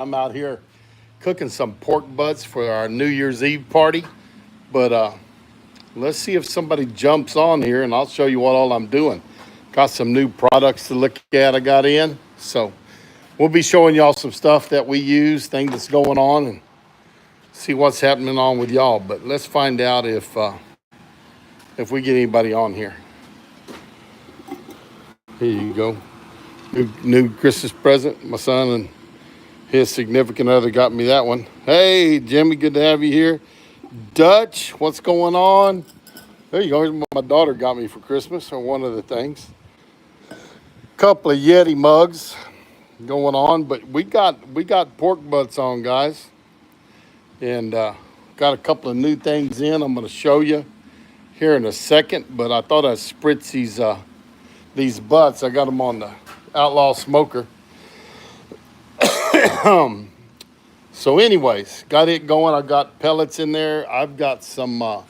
I'm out here cooking some pork butts for our New Year's Eve party. But let's see if somebody jumps on here and I'll show you what all I'm doing. Got some new products to look at I got in. So we'll be showing y'all some stuff that we use, things that's going on, and see what's happening on with y'all. But let's find out if we get anybody on here. Here you go. New Christmas present. My son and his significant other got me that one. Hey, Jimmy, good to have you here. Dutch, what's going on? There you go. Here's what my daughter got me for Christmas, or one of the things. Couple of Yeti mugs going on, but we got pork butts on, guys, and got a couple of new things in. I'm going to show you here in a second, but I thought I'd spritz these butts. I got them on the Outlaw Smoker. So anyways, got it going. I got pellets in there. I've got some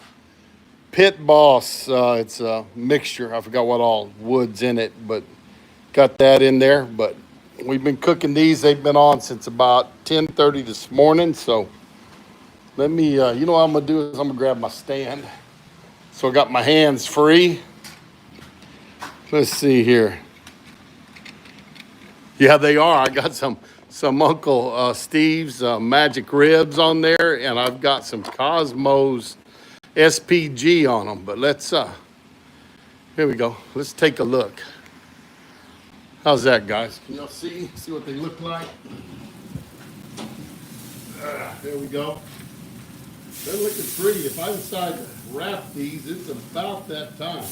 Pit Boss. It's a mixture. I forgot what all wood's in it, but got that in there. But we've been cooking these. They've been on since about 10:30 this morning. So let me, you know what I'm going to do is I'm going to grab my stand. So I got my hands free. Let's see here. Yeah, they are. I got some Uncle Steve's magic ribs on there, and I've got some Cosmos SPG on them. But let's, here we go. Let's take a look. How's that, guys? Can y'all see what they look like? There we go. They're looking pretty. If I decide to wrap these, it's about that time.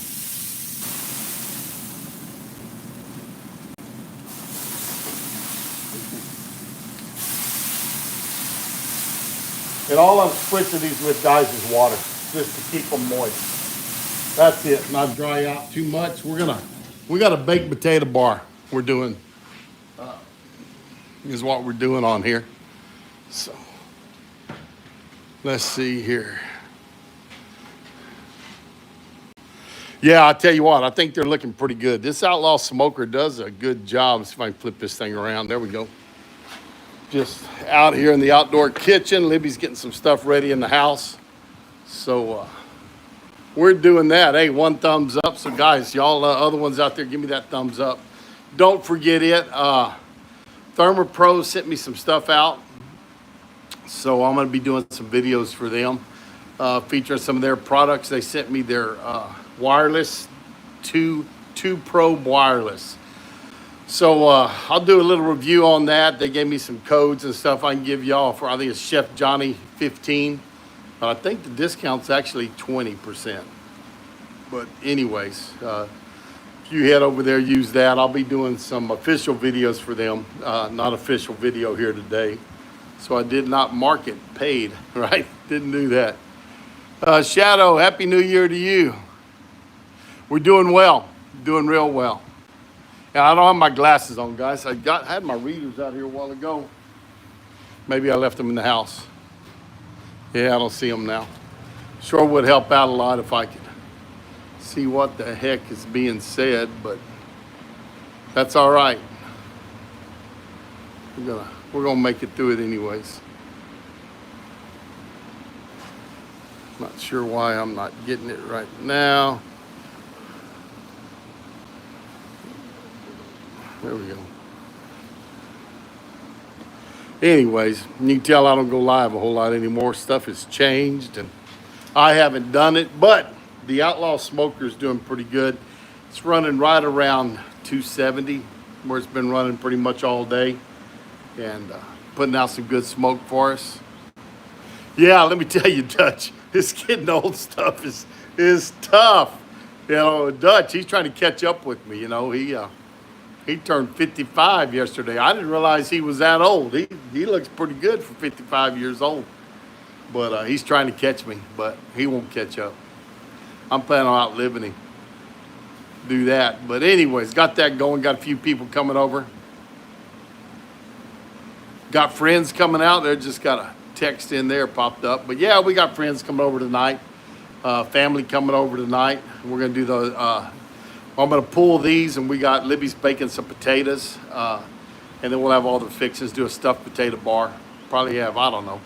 And all I'm spritzing these with, guys, is water, just to keep them moist. That's it, not dry out too much. We got a baked potato bar we're doing, is what we're doing on here. So, let's see here. Yeah, I'll tell you what, I think they're looking pretty good. This Outlaw Smoker does a good job. Let's see if I can flip this thing around. There we go. Just out here in the outdoor kitchen. Libby's getting some stuff ready in the house. So we're doing that. Hey, one thumbs up. So guys, y'all other ones out there, give me that thumbs up. Don't forget it. ThermoPro sent me some stuff out. So I'm going to be doing some videos for them, featuring some of their products. They sent me their wireless, two probe wireless. So I'll do a little review on that. They gave me some codes and stuff I can give y'all for, I think it's Chef Johnny 15. But I think the discount's actually 20%. But anyways, if you head over there, use that. I'll be doing some official videos for them. Not official video here today. So I did not mark it paid, right? Didn't do that. Shadow, Happy New Year to you. We're doing well, doing real well. And I don't have my glasses on, guys. I had my readers out here a while ago. Maybe I left them in the house. Yeah, I don't see them now. Sure would help out a lot if I could see what the heck is being said, but that's all right. We're gonna make it through it anyways. Not sure why I'm not getting it right now. There we go. Anyways, you can tell I don't go live a whole lot anymore. Stuff has changed, and I haven't done it, but the Outlaw Smoker is doing pretty good. It's running right around 270, where it's been running pretty much all day, and putting out some good smoke for us. Yeah, let me tell you, Dutch, this getting old stuff is tough. You know, Dutch, he's trying to catch up with me. You know, he turned 55 yesterday. I didn't realize he was that old. He looks pretty good for 55 years old. But he's trying to catch me, but he won't catch up. I'm planning on outliving him. Do that. But anyways, got that going. Got a few people coming over. Got friends coming out. They just got a text in there popped up. But yeah, we got friends coming over tonight. Family coming over tonight. We're going to do the... I'm going to pull these, and we got Libby's baking some potatoes. And then we'll have all the fixings, do a stuffed potato bar. Probably have, I don't know,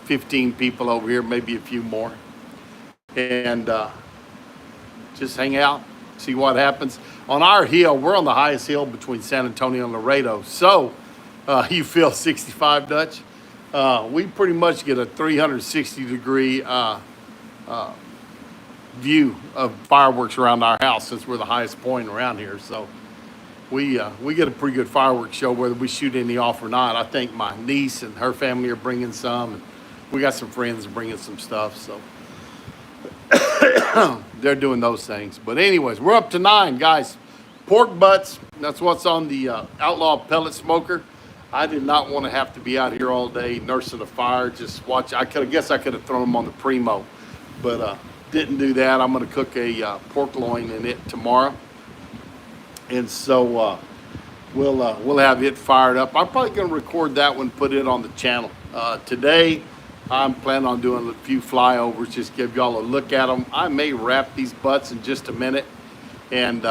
15 people over here, maybe a few more. And just hang out, see what happens. On our hill, we're on the highest hill between San Antonio and Laredo. So you feel 65, Dutch? We pretty much get a 360-degree view of fireworks around our house since we're the highest point around here. So we get a pretty good fireworks show whether we shoot any off or not. I think my niece and her family are bringing some, and we got some friends bringing some stuff. So they're doing those things. But anyways, we're up to 9, guys. Pork butts. That's what's on the Outlaw pellet smoker. I did not want to have to be out here all day nursing a fire. Just watch. I guess I could have thrown them on the Primo, but didn't do that. I'm going to cook a pork loin in it tomorrow, and so we'll have it fired up. I'm probably going to record that one, put it on the channel. Today, I'm planning on doing a few flyovers, just give y'all a look at them. I may wrap these butts in just a minute and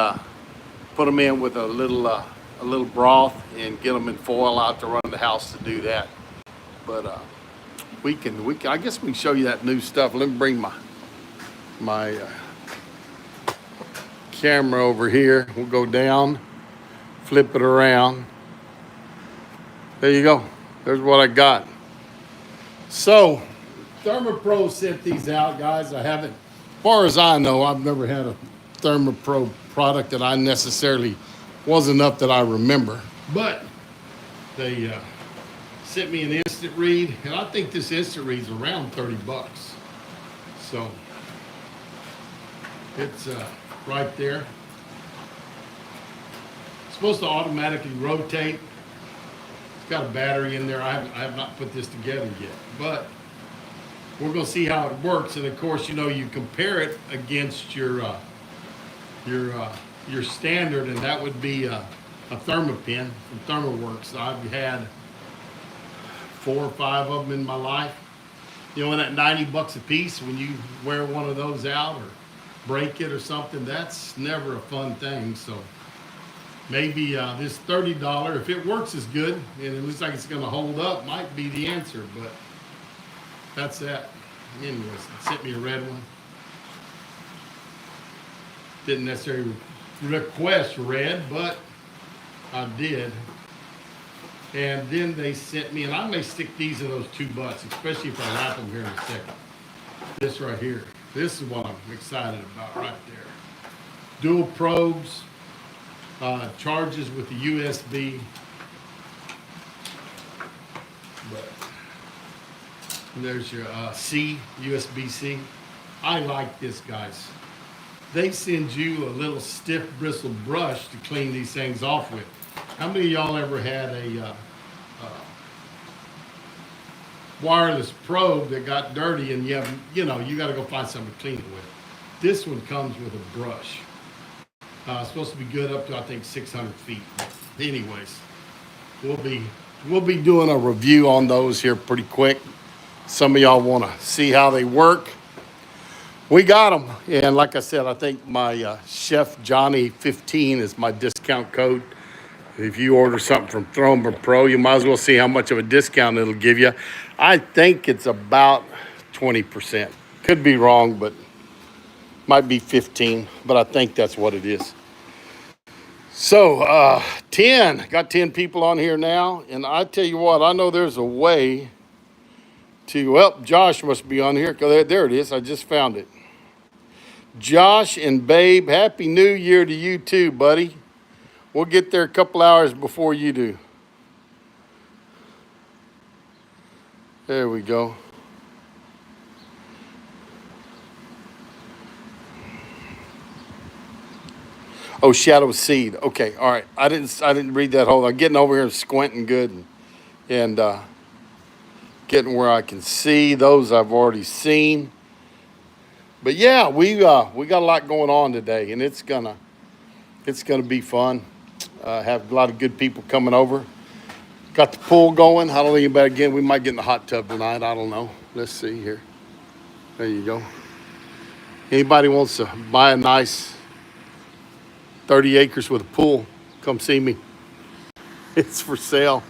put them in with a little broth and get them in foil out to run the house to do that. But we can. I guess we can show you that new stuff. Let me bring my camera over here. We'll go down, flip it around. There you go. There's what I got. So, ThermoPro sent these out, guys. I haven't, as far as I know, I've never had a ThermoPro product that I necessarily wasn't up that I remember. But they sent me an instant read, and I think this instant read's around 30 bucks. So, it's right there. It's supposed to automatically rotate. Got a battery in there. I have not put this together yet, but we're going to see how it works. And of course, you know, you compare it against your standard, and that would be a Thermopin from ThermoWorks. I've had 4 or 5 of them in my life. You know, and at 90 bucks a piece, when you wear one of those out or break it or something, that's never a fun thing. So maybe this $30, if it works as good and it looks like it's going to hold up, might be the answer. But that's that. Anyways, it sent me a red one. Didn't necessarily request red, but I did. And then they sent me, and I may stick these in those 2 butts, especially if I wrap them here in a second. This right here. This is what I'm excited about right there. Dual probes. Charges with the USB. But there's your USB-C. I like this, guys. They send you a little stiff bristle brush to clean these things off with. How many of y'all ever had a wireless probe that got dirty and you got to go find something to clean it with? This one comes with a brush. It's supposed to be good up to, I think, 600 feet. Anyways, we'll be doing a review on those here pretty quick. Some of y'all want to see how they work. We got them, and like I said, I think my Chef Johnny 15 is my discount code. If you order something from ThermoPro, you might as well see how much of a discount it'll give you. I think it's about 20%. Could be wrong, but might be 15, but I think that's what it is. So 10, got 10 people on here now, and I tell you what, I know there's a way to, well, Josh must be on here. There it is, I just found it. Josh and Babe, Happy New Year to you too, buddy. We'll get there a couple hours before you do. There we go. Oh, Shadow Seed. Okay, all right. I didn't read that whole. I'm getting over here and squinting good and getting where I can see. Those I've already seen. But yeah, we got a lot going on today, and it's gonna be fun. Have a lot of good people coming over. Got the pool going. I don't know anybody again. We might get in the hot tub tonight. I don't know. Let's see here. There you go. Anybody wants to buy a nice 30 acres with a pool, come see me. It's for sale.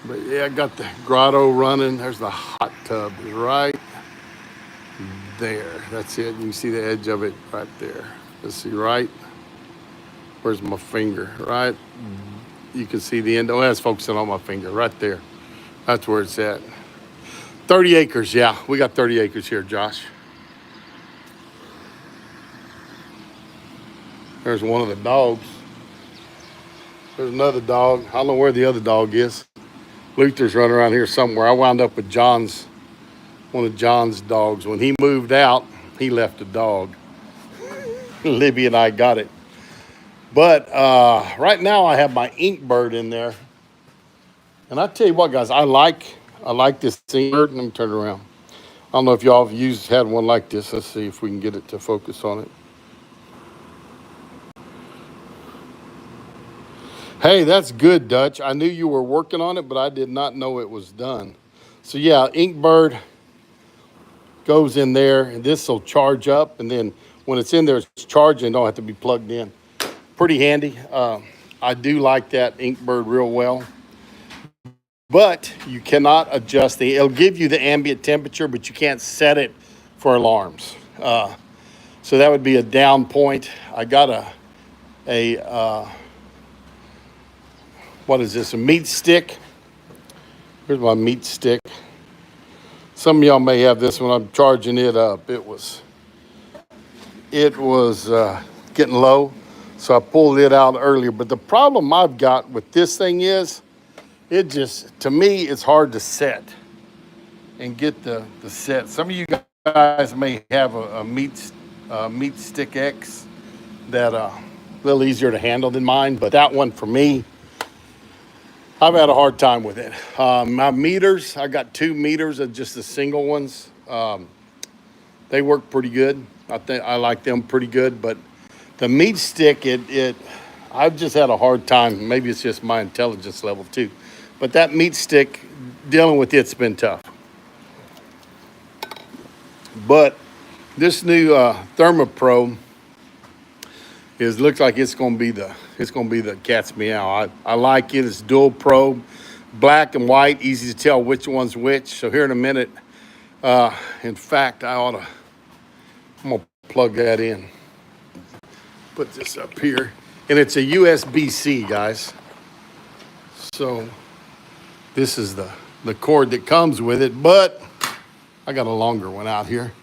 But yeah, I got the grotto running. There's the hot tub right there. That's it. You can see the edge of it right there. Let's see, right? Where's my finger? Right? You can see the end. Oh, that's focusing on my finger right there. That's where it's at. 30 acres, yeah. We got 30 acres here, Josh. There's one of the dogs. There's another dog. I don't know where the other dog is. Luther's running around here somewhere. I wound up with one of John's dogs. When he moved out, he left a dog. Libby and I got it. But right now I have my ink bird in there. And I tell you what, guys, I like this ink bird. Let me turn it around. I don't know if y'all have had one like this. Let's see if we can get it to focus on it. Hey, that's good, Dutch. I knew you were working on it, but I did not know it was done. So yeah, Inkbird goes in there, and this will charge up, and then when it's in there, it's charging. Don't have to be plugged in. Pretty handy. I do like that Inkbird real well. But you cannot adjust it'll give you the ambient temperature, but you can't set it for alarms. So that would be a down point. I got a what is this, a meat stick? Here's my meat stick. Some of y'all may have this one. I'm charging it up. It was getting low, so I pulled it out earlier. But the problem I've got with this thing is, to me, it's hard to set and get the set. Some of you guys may have a meat stick X that a little easier to handle than mine, but that one for me, I've had a hard time with it. My meters, I got 2 meters of just the single ones. They work pretty good. I like them pretty good, but the meat stick, I've just had a hard time. Maybe it's just my intelligence level too. But that meat stick, dealing with it's been tough. But this new ThermaPro looks like it's gonna be the cat's meow. I like it. It's dual probe, black and white, easy to tell which one's which. So here in a minute, in fact, I'm gonna plug that in. Put this up here, and it's a USB-C, guys. So this is the cord that comes with it, but I got a longer one out here.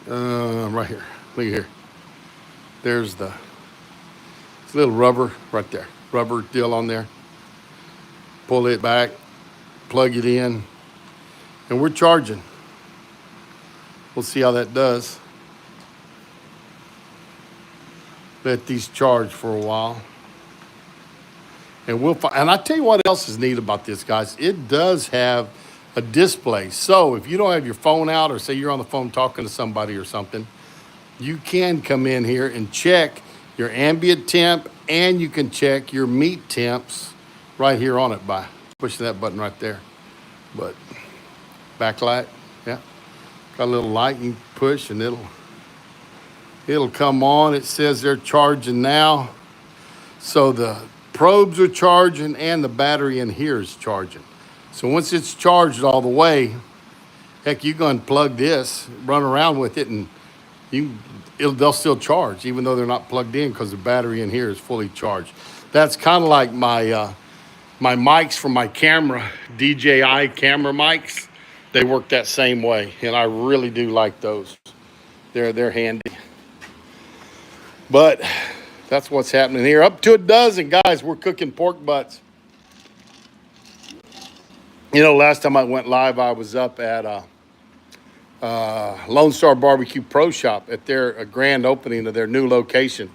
Right here. Look here. There's the little rubber right there. Rubber deal on there. Pull it back, plug it in, and we're charging. We'll see how that does. Let these charge for a while. And and I tell you what else is neat about this, guys. It does have a display. So if you don't have your phone out, or say you're on the phone talking to somebody or something, you can come in here and check your ambient temp, and you can check your meat temps right here on it by pushing that button right there. But backlight, yeah. Got a little light you can push, and it'll come on. It says they're charging now. So the probes are charging and the battery in here is charging. So once it's charged all the way, heck, you go and plug this, run around with it, and they'll still charge, even though they're not plugged in, because the battery in here is fully charged. That's kind of like my mics from my camera, DJI camera mics. They work that same way, and I really do like those. They're handy. But that's what's happening here. Up to a dozen, guys. We're cooking pork butts. You know, last time I went live, I was up at Lone Star Barbecue Pro Shop at their grand opening of their new location.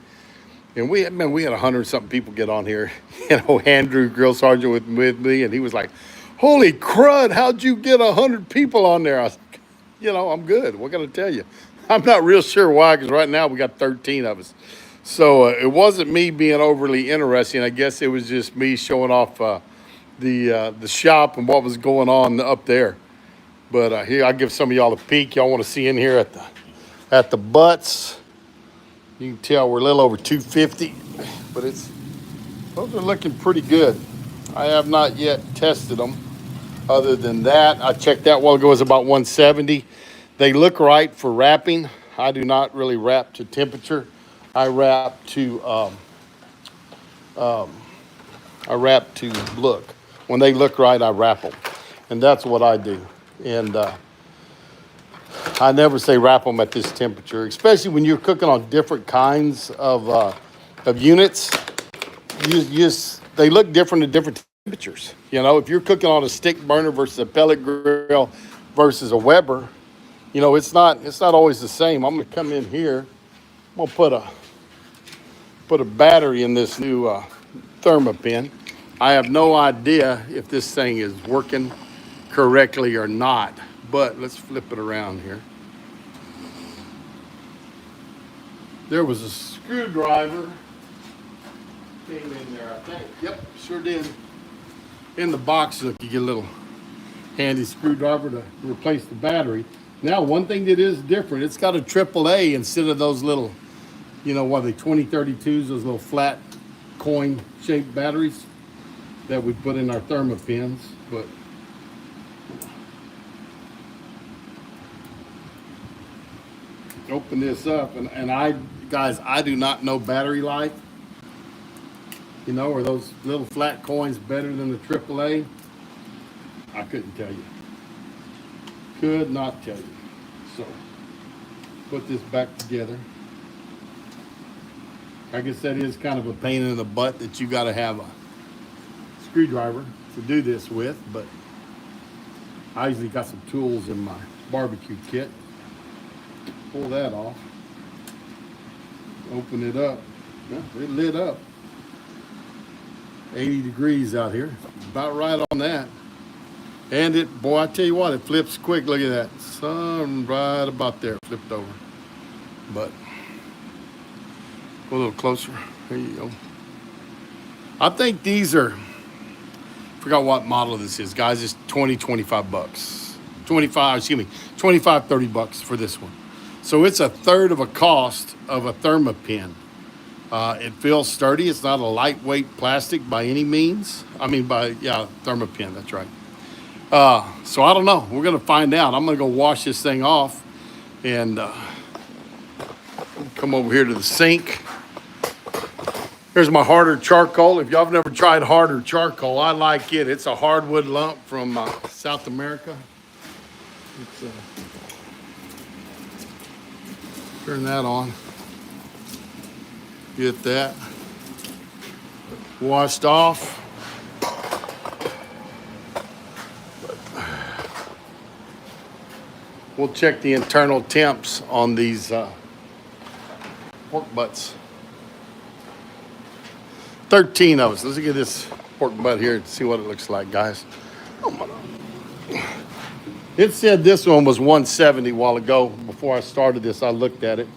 And we had 100-something people get on here. You know, Andrew, Grill Sergeant, with me, and he was like, "Holy crud, how'd you get 100 people on there?" I was like, I'm good. What can I tell you? I'm not real sure why, because right now we got 13 of us. So it wasn't me being overly interesting. I guess it was just me showing off the shop and what was going on up there. But here, I'll give some of y'all a peek. Y'all want to see in here at the butts. You can tell we're a little over 250, but those are looking pretty good. I have not yet tested them. Other than that, I checked that a while ago, it was about 170. They look right for wrapping. I do not really wrap to temperature. I wrap to look. When they look right, I wrap them, and that's what I do. And I never say wrap them at this temperature, especially when you're cooking on different kinds of units. They look different at different temperatures. You know, if you're cooking on a stick burner versus a pellet grill versus a Weber, you know, it's not always the same. I'm gonna come in here. I'm gonna put a battery in this new Thermopin. I have no idea if this thing is working correctly or not, but let's flip it around here. There was a screwdriver came in there, I think. Yep, sure did. In the box, look, you get a little handy screwdriver to replace the battery. Now, one thing that is different, it's got a AAA instead of those little, you know, what are they, 2032s, those little flat coin-shaped batteries that we put in our Thermopins. But open this up, and I do not know battery life. You know, are those little flat coins better than the AAA? I couldn't tell you. Could not tell you. So, put this back together. I guess that is kind of a pain in the butt that you got to have a screwdriver to do this with, but I usually got some tools in my barbecue kit. Pull that off. Open it up. Yeah, it lit up. 80 degrees out here. About right on that. And it, boy, I tell you what, it flips quick. Look at that. Sun right about there. Flipped over. But go a little closer. There you go. I think these are, forgot what model this is, guys. It's 20, 25 bucks. 25, 30 bucks for this one. So it's a third of a cost of a Thermopin. It feels sturdy. It's not a lightweight plastic by any means. Thermopin, that's right. So I don't know. We're going to find out. I'm going to go wash this thing off and come over here to the sink. Here's my harder charcoal. If y'all have never tried harder charcoal, I like it. It's a hardwood lump from South America. Turn that on. Get that washed off. We'll check the internal temps on these pork butts. 13 of us. Let's look at this pork butt here and see what it looks like, guys. Oh my God. It said this one was 170 a while ago. Before I started this, I looked at it.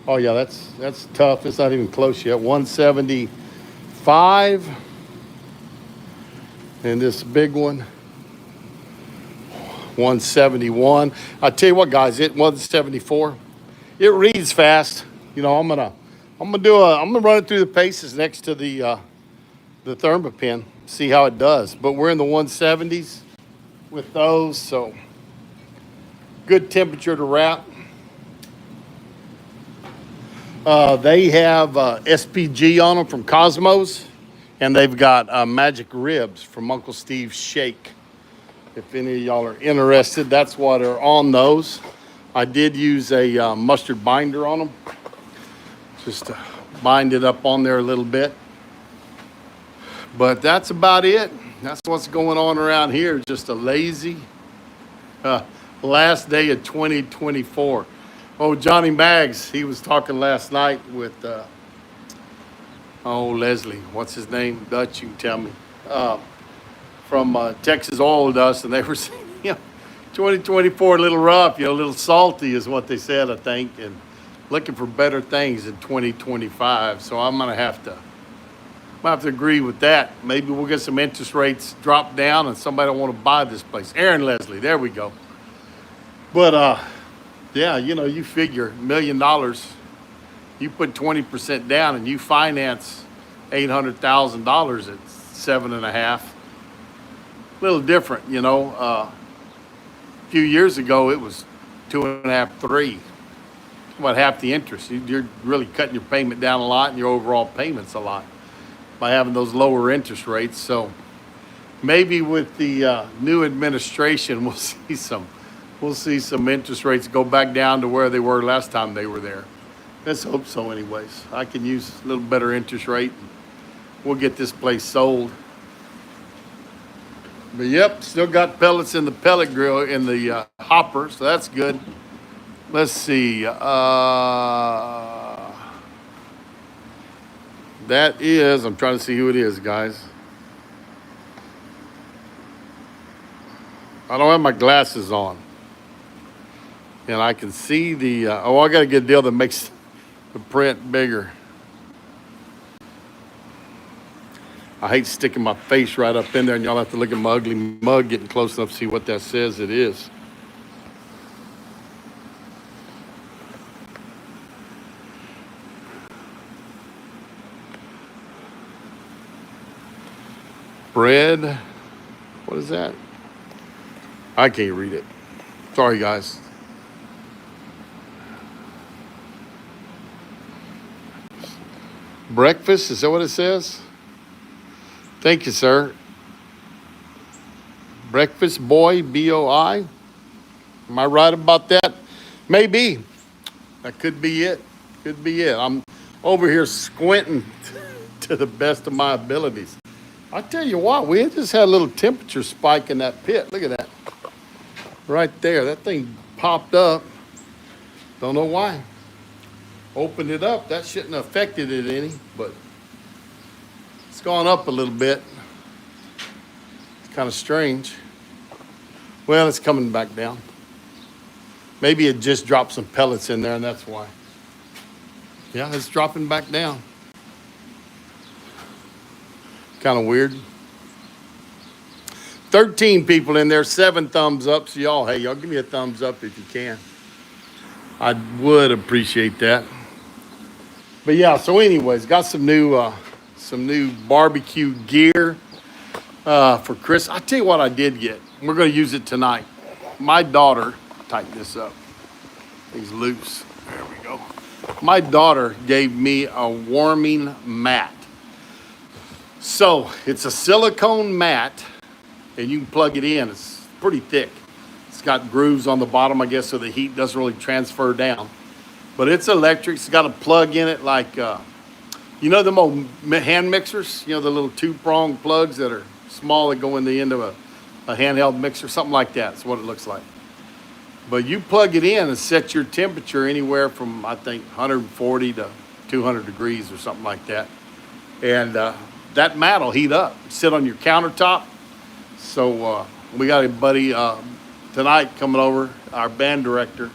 Oh yeah, that's tough. It's not even close yet. 175. And this big one, 171. I tell you what, guys, it 174. It reads fast. You know, I'm gonna run it through the paces next to the Thermopin, see how it does. But we're in the 170s with those, so good temperature to wrap. They have SPG on them from Cosmos, and they've got magic ribs from Uncle Steve's Shake. If any of y'all are interested, that's what are on those. I did use a mustard binder on them, just to bind it up on there a little bit. But that's about it. That's what's going on around here. Just a lazy last day of 2024. Oh, Johnny Maggs, he was talking last night with, Leslie, what's his name? Dutch, you can tell me. From Texas Oil Dust, and they were saying, 2024 a little rough, a little salty is what they said, I think, and looking for better things in 2025. So I'm gonna have to agree with that. Maybe we'll get some interest rates drop down, and somebody will want to buy this place. Aaron Leslie, there we go. But yeah, you figure $1 million, You put 20% down and you finance $800,000 at 7.5. A little different, you know. A few years ago, it was 2.5, 3. About half the interest. You're really cutting your payment down a lot and your overall payments a lot by having those lower interest rates. So maybe with the new administration, we'll see some interest rates go back down to where they were last time they were there. Let's hope so anyways. I can use a little better interest rate. We'll get this place sold. But yep, still got pellets in the pellet grill in the hopper, so that's good. Let's see. That is, I'm trying to see who it is, guys. I don't have my glasses on. And I can see the, I got to get a deal that makes the print bigger. I hate sticking my face right up in there, and y'all have to look at my ugly mug getting close enough to see what that says it is. Bread. What is that? I can't read it. Sorry, guys. Breakfast, is that what it says? Thank you, sir. Breakfast Boy, B-O-I. Am I right about that? Maybe. That could be it. Could be it. I'm over here squinting to the best of my abilities. I tell you what, we just had a little temperature spike in that pit. Look at that. Right there. That thing popped up. Don't know why. Opened it up. That shouldn't have affected it any, but it's gone up a little bit. It's kind of strange. Well, it's coming back down. Maybe it just dropped some pellets in there, and that's why. Yeah, it's dropping back down. Kind of weird. 13 people in there, 7 thumbs up. So y'all give me a thumbs up if you can. I would appreciate that. But yeah, so anyways, got some new barbecue gear for Chris. I'll tell you what I did get. We're going to use it tonight. My daughter, tighten this up. These loose. There we go. My daughter gave me a warming mat. So it's a silicone mat, and you can plug it in. It's pretty thick. It's got grooves on the bottom, I guess, so the heat doesn't really transfer down. But it's electric. It's got a plug in it like, you know them old hand mixers? You know, the little 2-prong plugs that are small that go in the end of a handheld mixer? Something like that. That's what it looks like. But you plug it in and set your temperature anywhere from, I think, 140 to 200 degrees or something like that. And that mat will heat up, sit on your countertop. So we got a buddy tonight coming over, our band director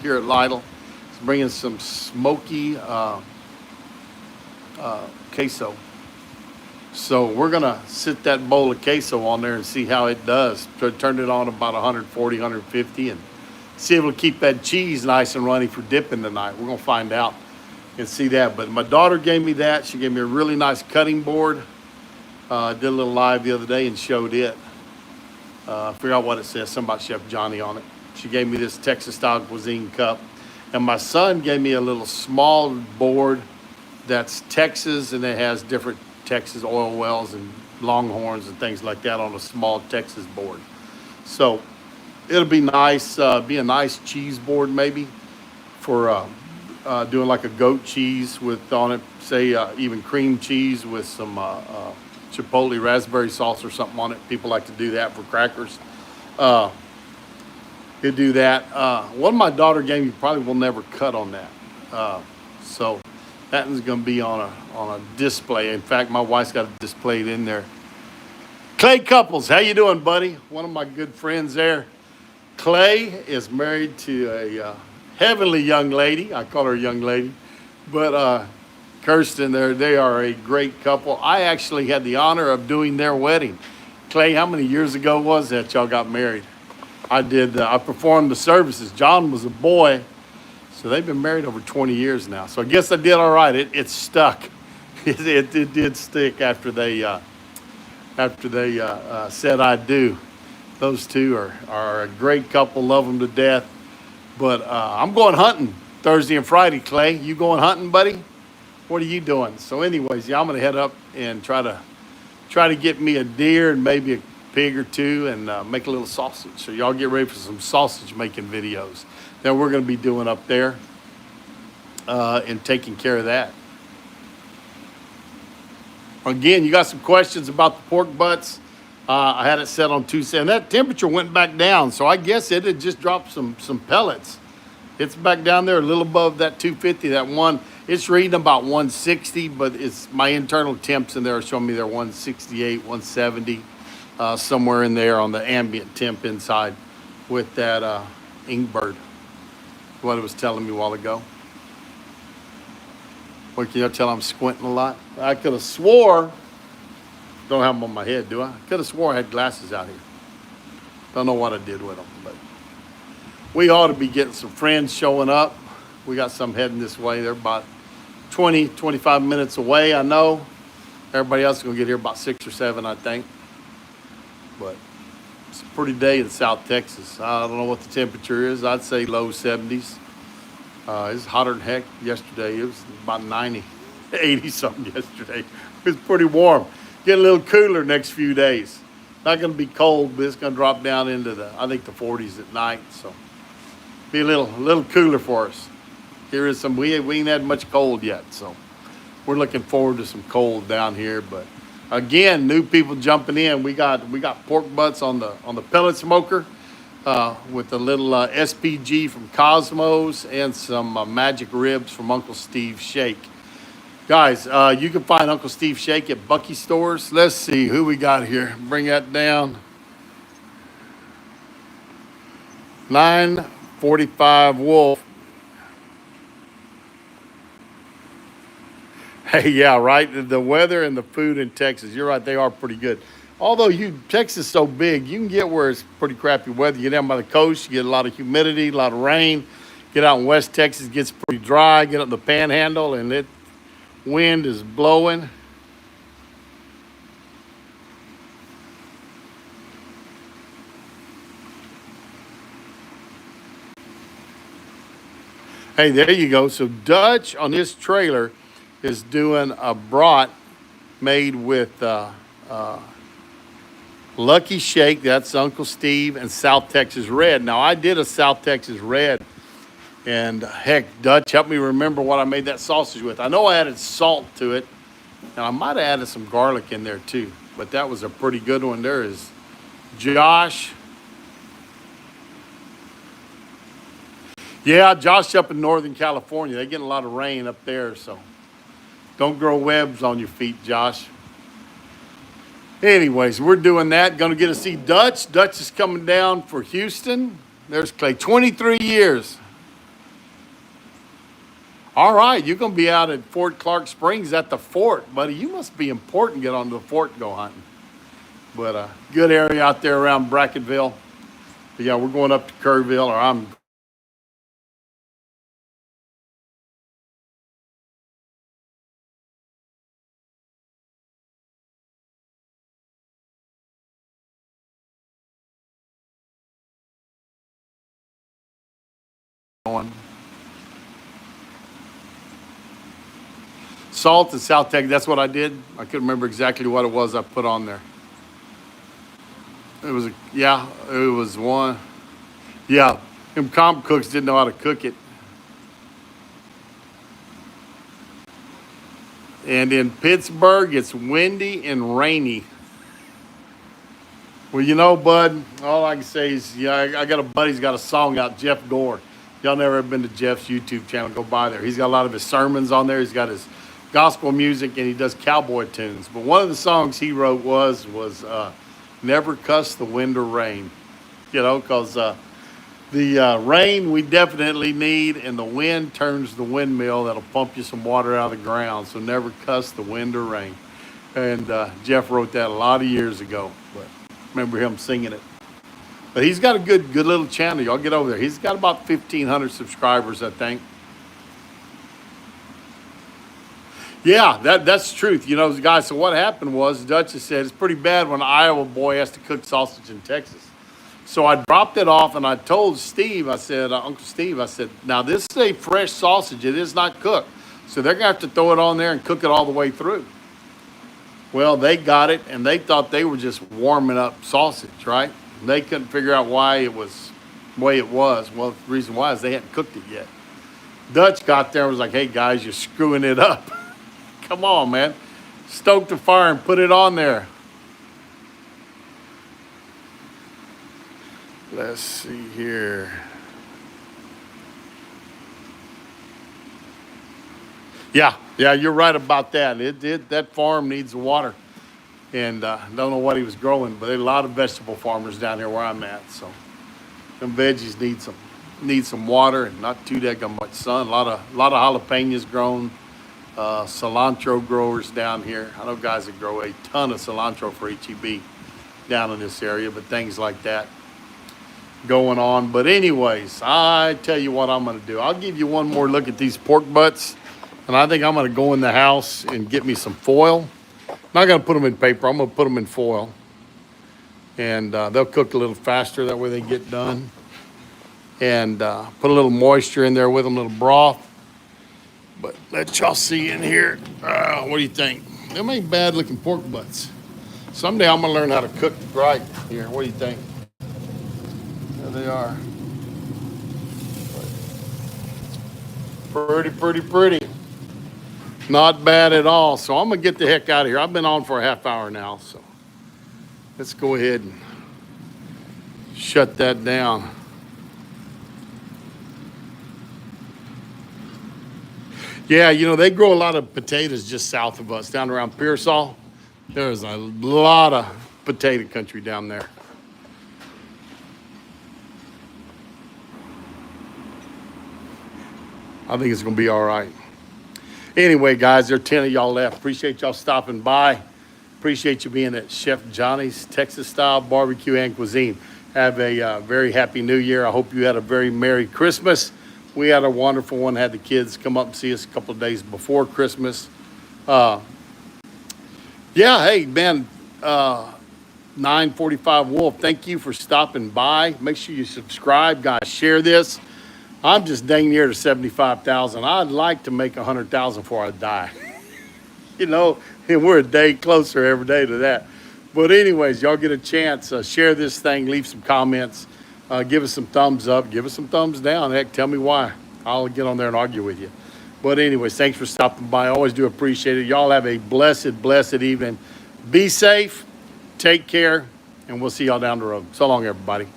here at Lytle. He's bringing some smoky queso. So we're gonna sit that bowl of queso on there and see how it does. Turn it on about 140, 150 and see if it'll keep that cheese nice and runny for dipping tonight. We're gonna find out and see that. But my daughter gave me that. She gave me a really nice cutting board. Did a little live the other day and showed it. I forgot what it says, something about Chef Johnny on it. She gave me this Texas style cuisine cup. And my son gave me a little small board that's Texas, and it has different Texas oil wells and longhorns and things like that on a small Texas board. So it'll be nice, be a nice cheese board maybe for doing like a goat cheese with on it, say even cream cheese with some chipotle raspberry sauce or something on it. People like to do that for crackers. He'll do that. One my daughter gave me probably will never cut on that. So that one's going to be on a display. In fact, my wife's got it displayed in there. Clay Couples, how you doing, buddy? One of my good friends there. Clay is married to a heavenly young lady. I call her a young lady. But Kirsten, they are a great couple. I actually had the honor of doing their wedding. Clay, how many years ago was that y'all got married? I performed the services. John was a boy, So they've been married over 20 years now. So I guess I did all right. It stuck. It did stick after they said I do. Those two are a great couple. Love them to death. But I'm going hunting Thursday and Friday, Clay. You going hunting, buddy? What are you doing? So anyways, yeah, I'm going to head up and try to get me a deer and maybe a pig or two and make a little sausage. So y'all get ready for some sausage making videos that we're going to be doing up there and taking care of that. Again, you got some questions about the pork butts. I had it set on 270, and that temperature went back down. So I guess it had just dropped some pellets. It's back down there a little above that 250, that one. It's reading about 160, but it's my internal temps in there are showing me they're 168, 170, somewhere in there on the ambient temp inside with that Inkbird, what it was telling me a while ago. What can you tell I'm squinting a lot? I could have swore, don't have them on my head, do I? Could have swore I had glasses out here. Don't know what I did with them, but we ought to be getting some friends showing up. We got some heading this way. They're about 20, 25 minutes away, I know. Everybody else is going to get here about 6 or 7, I think. But it's a pretty day in South Texas. I don't know what the temperature is. I'd say low 70s. It's hotter than heck yesterday. It was about 90, 80 something yesterday. It was pretty warm. Get a little cooler next few days. Not going to be cold, but it's going to drop down into I think the 40s at night. So be a little cooler for us. Here is we ain't had much cold yet, so we're looking forward to some cold down here. But again, new people jumping in. We got pork butts on the pellet smoker with a little SPG from Cosmos and some magic ribs from Uncle Steve Shake. Guys, you can find Uncle Steve Shake at Bucky stores. Let's see who we got here. Bring that down. 945 Wolf. Hey, yeah, right. The weather and the food in Texas, you're right, they are pretty good. Although Texas is so big, you can get where it's pretty crappy weather. You get down by the coast, you get a lot of humidity, a lot of rain. Get out in West Texas, it gets pretty dry. Get up in the Panhandle, and wind is blowing. Hey, there you go. So Dutch on his trailer is doing a brat made with Lucky Shake, that's Uncle Steve, and South Texas Red. Now, I did a South Texas Red, and heck, Dutch helped me remember what I made that sausage with. I know I added salt to it, and I might have added some garlic in there too, but that was a pretty good one. There is Josh. Yeah, Josh up in Northern California. They're getting a lot of rain up there, so don't grow webs on your feet, Josh. Anyways, we're doing that. Going to get to see Dutch. Dutch is coming down for Houston. There's Clay, 23 years. All right, you're going to be out at Fort Clark Springs at the fort, buddy. You must be important. Get on to the fort and go hunting. But good area out there around Brackettville. But yeah, we're going up to Kerrville, or I'm going. Salt and South Texas, that's what I did. I couldn't remember exactly what it was I put on there. It was one. Yeah, them comp cooks didn't know how to cook it. And in Pittsburgh, it's windy and rainy. Well, bud, all I can say is, I got a buddy who's got a song out, Jeff Gore. Y'all never ever been to Jeff's YouTube channel, go by there. He's got a lot of his sermons on there. He's got his gospel music, and he does cowboy tunes. But one of the songs he wrote was Never Cuss the Wind or Rain. Because the rain we definitely need, and the wind turns the windmill that'll pump you some water out of the ground. So never cuss the wind or rain. And Jeff wrote that a lot of years ago, but remember him singing it. But he's got a good little channel. Y'all get over there. He's got about 1,500 subscribers, I think. Yeah, that's the truth. You know, guys, so what happened was, Dutch has said, it's pretty bad when an Iowa boy has to cook sausage in Texas. So I dropped it off and I told Steve, I said, Uncle Steve, I said, now this is a fresh sausage. It is not cooked. So they're going to have to throw it on there and cook it all the way through. Well, they got it and they thought they were just warming up sausage, right? They couldn't figure out why it was the way it was. Well, the reason why is they hadn't cooked it yet. Dutch got there and was like, hey, guys, you're screwing it up. Come on, man. Stoke the fire and put it on there. Let's see here. Yeah, you're right about that. That farm needs water. And don't know what he was growing, but there's a lot of vegetable farmers down here where I'm at. So them veggies need some water and not too daggone much sun. A lot of jalapenos grown. Cilantro growers down here. I know guys that grow a ton of cilantro for HEB down in this area, but things like that going on. But anyways, I tell you what I'm going to do. I'll give you one more look at these pork butts, and I think I'm going to go in the house and get me some foil. I'm not going to put them in paper. I'm going to put them in foil, and they'll cook a little faster. That way they get done. And put a little moisture in there with them, a little broth. But let y'all see in here. What do you think? Them ain't bad looking pork butts. Someday I'm gonna learn how to cook right here. What do you think? There they are. Pretty. Not bad at all. So I'm gonna get the heck out of here. I've been on for a half hour now, so let's go ahead and shut that down. Yeah, you know, they grow a lot of potatoes just south of us, down around Pearsall. There's a lot of potato country down there. I think it's going to be all right. Anyway, guys, there are 10 of y'all left. Appreciate y'all stopping by. Appreciate you being at Chef Johnny's Texas-style barbecue and cuisine. Have a very happy New Year. I hope you had a very Merry Christmas. We had a wonderful one. Had the kids come up and see us a couple of days before Christmas. Yeah, hey, man, 945 Wolf, thank you for stopping by. Make sure you subscribe, guys. Share this. I'm just dang near to 75,000. I'd like to make 100,000 before I die. You know, and we're a day closer every day to that. But anyways, y'all get a chance. Share this thing. Leave some comments. Give us some thumbs up. Give us some thumbs down. Heck, tell me why. I'll get on there and argue with you. But anyways, thanks for stopping by. I always do appreciate it. Y'all have a blessed evening. Be safe. Take care. And we'll see y'all down the road. So long, everybody.